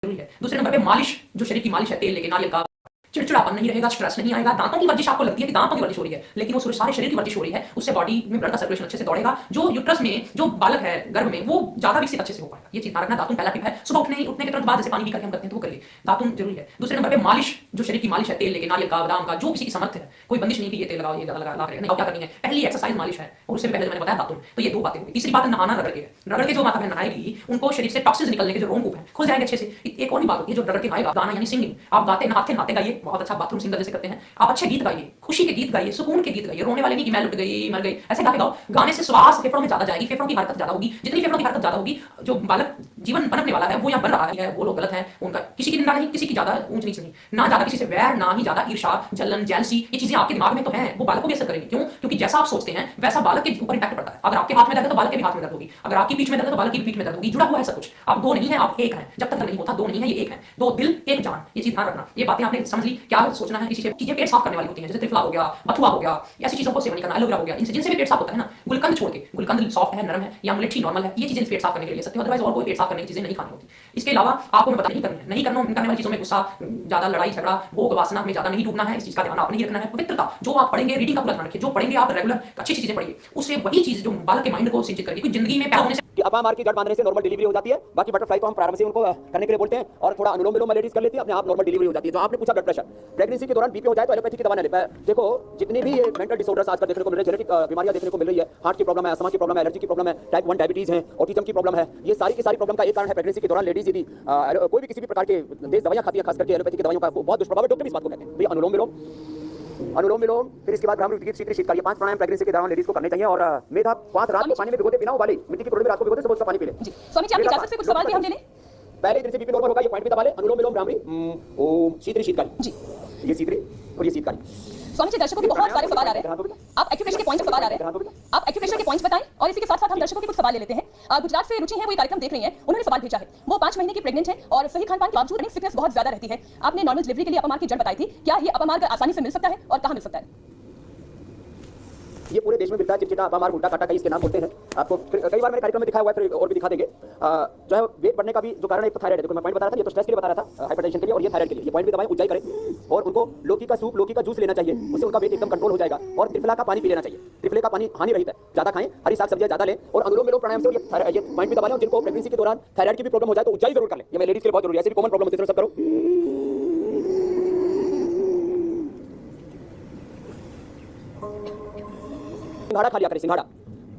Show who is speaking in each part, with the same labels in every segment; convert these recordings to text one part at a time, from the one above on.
Speaker 1: जरूरी है। दूसरे नंबर पे मालिश, जो शरीर की मालिश है, तेल लेके नारियल का, चिड़चिड़ापन नहीं रहेगा, स्ट्रेस नहीं आएगा। दांतों की वर्जिश आपको लगती है कि दांतों की वर्जिश हो रही है, लेकिन वो सारे शरीर की वर्जिश हो रही है, उससे बॉडी में ब्लड का सर्कुलेशन अच्छे से दौड़ेगा। जो यूट्रस में जो बालक है गर्भ में, वो ज्यादा विकसित अच्छे से हो पाएगा। ये चीज ध्यान रखना। दातुन पहला टिप है, सुबह उठने के तुरंत बाद जैसे पानी पी करके हम करते हैं तो वो करिए, दातुन जरूरी है। दूसरे नंबर पे मालिश, जो शरीर की मालिश है, तेल लेके नारियल का, बादाम का, जो किसी की समर्थ है, कोई बंदिश नहीं कि ये तेल लगाओ, ये ज्यादा लगा ला नहीं, क्या करनी है, पहली एक्सरसाइज मालिश है, और उससे पहले मैंने बताया दातुन। तो ये दो बातें होगी। तीसरी बात नहाना रगड़ के, रगड़ के जो माता बहन नहाएगी उनको शरीर से टॉक्सिन्स निकलने के जो रोमकूप है खुल जाएंगे अच्छे से। एक और भी बात होती है, जो रगड़ के गाएगा, गाना यानी सिंगिंग, आप गाते नहाते नहाते गाइए, बहुत अच्छा बाथरूम सिंगर जैसे करते हैं आप, अच्छे गीत गाइए, खुशी के गीत गाइए, सुकून के गीत गाइए, रोने वाले नहीं कि मैं लुट गई मर गई, ऐसे गा के गाओ। गाने से श्वास फेफड़ों में ज्यादा जाएगी, फेफड़ों की हरकत ज्यादा होगी। जितनी फेफड़ों की हरकत ज्यादा होगी, जो बालक जीवन पनपने वाला है वो या बन रहा है, वो लोग गलत है। उनका किसी की निंदा नहीं, किसी की ज्यादा ऊंच नीच नहीं, ना ज्यादा किसी से वैर, ना ही ज्यादा ईर्षा, जलन, जेलसी, ये चीजें आपके दिमाग में तो हैं, वो बालक को भी असर करेंगी। क्यों? क्योंकि जैसा आप सोचते हैं वैसा बालक के ऊपर इंपैक्ट पड़ता है। अगर आपके हाथ में दर्द है तो बालक के भी हाथ में दर्द होगी, अगर आपकी पीठ में दर्द है तो बालक की भी पीठ में दर्द होगी। जुड़ा हुआ है सब कुछ। आप दो नहीं है, आप एक हैं। जब तक नहीं होता दो नहीं है, ये एक है। दो दिल एक जान, ये चीज ध्यान रखना। ये बातें आपने समझ ली। क्या सोचना है, किसी चीजें पेट साफ करने वाली होती है, जैसे त्रिफला हो गया, बथुआ हो गया, ऐसी चीजों को सेवन करना, एलोवेरा हो गया, इनसे जिनसे भी पेट साफ होता है ना। गुलकंद छोड़ के, गुलकंद सॉफ्ट है, नरम है, या मुलेठी नॉर्मल है, ये चीजें पेट साफ करने के लिए ले सकते हो, अदरवाइज और कोई पेट साफ करने की चीजें नहीं खानी होती। इसके अलावा आपको मैं पता नहीं करनी है, नहीं करने वाली चीजों में गुस्सा, ज्यादा लड़ाई झगड़ा, भोग वासना में ज्यादा नहीं डूबना है। इस चीज का ध्यान आपने ही रखना है। पवित्रता, जो आप पढ़ेंगे, रीडिंग का पूरा ध्यान रखिए, जो पढ़ेंगे आप रेगुलर अच्छी चीजें पढ़िए, उससे वही चीज जो बालक के माइंड को सिंचित करेगी। क्योंकि जिंदगी में पैदा होने से
Speaker 2: कि अपामार की जड़ बांधने से नॉर्मल डिलीवरी हो जाती है। बाकी बटरफ्लाई तो हम प्रारंभ से उनको करने के लिए बोलते हैं, और थोड़ा अनुलोम विलोम लेडीज कर लेती है, अपने आप नॉर्मल डिलीवरी हो जाती है। तो आपने पूछा ब्लड प्रेशर, प्रेगनेंसी के दौरान बीपी हो जाए तो एलोपैथी की दवा ले। देखो जितनी भी मेंटल डिसऑर्डर्स आजकल देखने को मिल रहे हैं, जेनेटिक बीमारियां देखने को मिल रही है, हार्ट की प्रॉब्लम है, अस्थमा की प्रॉब्लम है, एलर्जी की प्रॉब्लम है, टाइप 1 डायबिटीज है, ऑटिज्म की प्रॉब्लम है, ये सारी की सारी प्रॉब्लम का एक कारण है प्रेगनेंसी के दौरान लेडीज यदि कोई भी किसी भी प्रकार के देश दवाइयां खाती है, खास करके एलोपैथी की दवाइयों का बहुत दुष्प्रभाव है। डॉक्टर भी इस बात को कहते हैं। तो ये अनुलोम विलोम, फिर इसके बाद भ्रामरी शीत शीतकाल, ये 5 प्राणायाम प्रेगनेंसी के दौरान लेडीज को करने चाहिए। और मेधा पात रात को पानी में भिगोते बिना उबाले, मिट्टी की कटोरी में रात को भिगोते, सुबह उसका पानी पी ले।
Speaker 3: स्वामी जी आपकी इजाजत से कुछ सवाल भी हम ले लें?
Speaker 2: पहले दिन से बीपी नॉर्मल होगा, ये पॉइंट भी दबा ले। अनुलोम विलोम भ्रामरी, ओम शीतरी शीतकाली
Speaker 3: जी,
Speaker 2: ये शीतरी और ये शीतकाली।
Speaker 3: स्वामी जी दर्शकों के बहुत सारे सवाल आ रहे हैं, आप एक्यूप्रेशर के पॉइंट सवाल आ रहे हैं, आप एक्यूप्रेशर के पॉइंट्स बताएं, और इसी के साथ साथ हम दर्शकों के कुछ सवाल ले लेते हैं। गुजरात से रुचि है, वो ये कार्यक्रम देख रही हैं, उन्होंने सवाल भेजा है। वो 5 महीने की प्रेग्नेंट है और सही खान पान के बावजूद सिकनेस बहुत ज्यादा रहती है। आपने नॉर्मल डिलीवरी के लिए अपमार्ग की जड़ बताई थी, क्या ये अपमार्ग आसानी से मिल सकता है और कहां मिल सकता है?
Speaker 2: ये पूरे देश में मिलता है। चिपचिटा, अपामार्ग, उल्टा काटा, कई इसके नाम बोलते हैं। आपको कई बार मेरे कार्यक्रम में दिखाया हुआ है, फिर और भी दिखा देंगे। जो है वेट बढ़ने का भी जो कारण है, एक तो थायराइड है। देखो मैं पॉइंट बता रहा था, ये तो स्ट्रेस के लिए बता रहा था, हाइपरटेंशन के लिए, और ये थायराइड के लिए। ये पॉइंट भी दबाएं, ऊंचाई करें, और उनको लौकी का सूप, लौकी का जूस लेना चाहिए, उससे उनका वेट एकदम कंट्रोल हो जाएगा। और त्रिफला का पानी पी लेना चाहिए। त्रिफले का पानी हानि रहित है, ज्यादा खाएं, हरी साग सब्जियां ज्यादा लें, और अनुलोम विलोम प्राणायाम से ये पॉइंट भी दबा लें। जिनको प्रेगनेंसी के दौरान थायराइड की भी प्रॉब्लम हो जाए तो ऊंचाई जरूर कर लें। ये मैं लेडीज के लिए बहुत जरूरी है, ऐसे भी कॉमन प्रॉब्लम होती है, सब करो। सिंघाड़ा खा लिया करें, सिंघाड़ा।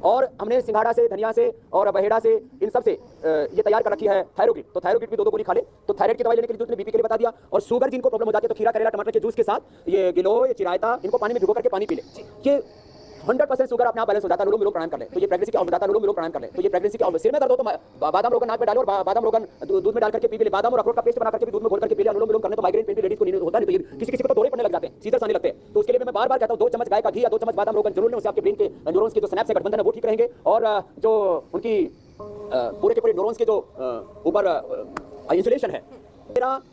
Speaker 2: और हमने सिंघाड़ा से, धनिया से और बहेड़ा से, इन सब से ये तैयार कर रखी है थायरोगिड। तो थायरोगिड भी 2 गोली खा ले। तो थायराइड की दवाई लेने के लिए जो बीपी के लिए बता दिया। और शुगर जिनको प्रॉब्लम हो जाती है तो खीरा, करेला, टमाटर के जूस के साथ ये गिलोय, ये चिरायता, इनको पानी में भिगो करके पानी पी ले। ये 100% शुगर अपने आप बैलेंस हो जाता है। अनुलोम विलोम प्राणायाम कर ले तो ये प्रेगनेंसी के जाता है। अनुलोम विलोम प्राणायाम कर ले तो ये प्रेगनेंसी के सिर में दर्द हो तो बादाम रोगन नाक में डालो, और बादाम रोगन दूध में डाल करके पी ले। बादाम और अखरोट का पेस्ट बना करके भी दूध में घोल करके पी ले। अनुलोम विलोम करने तो माइग्रेन पेन भी लेडीज को नहीं होता, नहीं तो ये किसी को तो दौरे पड़ने लग जाते हैं, सीधे आने लगते हैं। तो उसके लिए मैं बार-बार कहता हूं 2 चम्मच गाय का घी या 2 चम्मच बादाम रोगन जरूर लें। उससे आपके ब्रेन के न्यूरॉन्स के जो सिनेप्स गठबंधन है वो ठीक रहेंगे, और जो उनकी पूरे के पूरे न्यूरॉन्स के जो ऊपर इंसुलेशन है।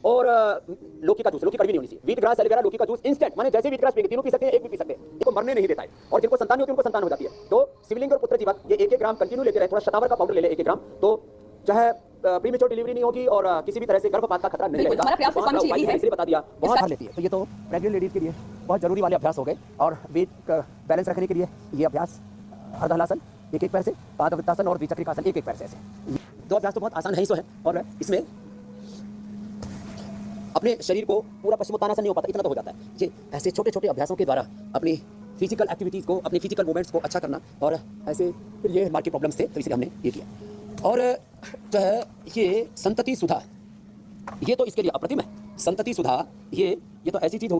Speaker 2: और लौकी का जूस, लौकी कड़वी नहीं होनी चाहिए। व्हीट ग्रास, एलोवेरा, लौकी का जूस इंस्टेंट, माने जैसे व्हीट ग्रास पिएंगे, तीनों पी सकते हैं, एक भी पी सकते हैं। इनको मरने नहीं देता है। और जिनको संतान नहीं होती उनको संतान हो जाती है। तो शिवलिंग और पुत्र जीवक ये 1-1 ग्राम कंटिन्यू लेते रहे। थोड़ा शतावर का पाउडर ले ले 1-1 ग्राम, तो चाहे प्रीमेच्योर डिलीवरी नहीं होगी और किसी भी तरह से गर्भपात का खतरा नहीं रहेगा। इसलिए बता दिया, बहुत खा लेती है। तो ये तो प्रेग्नेंट लेडीज के लिए बहुत जरूरी वाले अभ्यास हो गए। और वेट बैलेंस रखने के लिए ये अभ्यास, अर्धहलासन 1-1 पैर से, पादवृत्तासन और द्विचक्रिकासन 1-1 पैर से। ऐसे 2 अभ्यास तो बहुत आसान है ही सो है। और इसमें अपने शरीर को पूरा पश्चिमोत्तानासन नहीं हो पाता, इतना तो हो जाता है। ये ऐसे छोटे छोटे अभ्यासों के द्वारा अपनी फिजिकल एक्टिविटीज़ को, अपनी फिजिकल मूवमेंट्स को अच्छा करना। और ऐसे फिर ये हमारे प्रॉब्लम्स थे तो इसलिए हमने ये किया। और जो है ये संतति सुधा, ये तो इसके लिए अप्रतिम है। संतति सुधा ये तो ऐसी चीज़ हो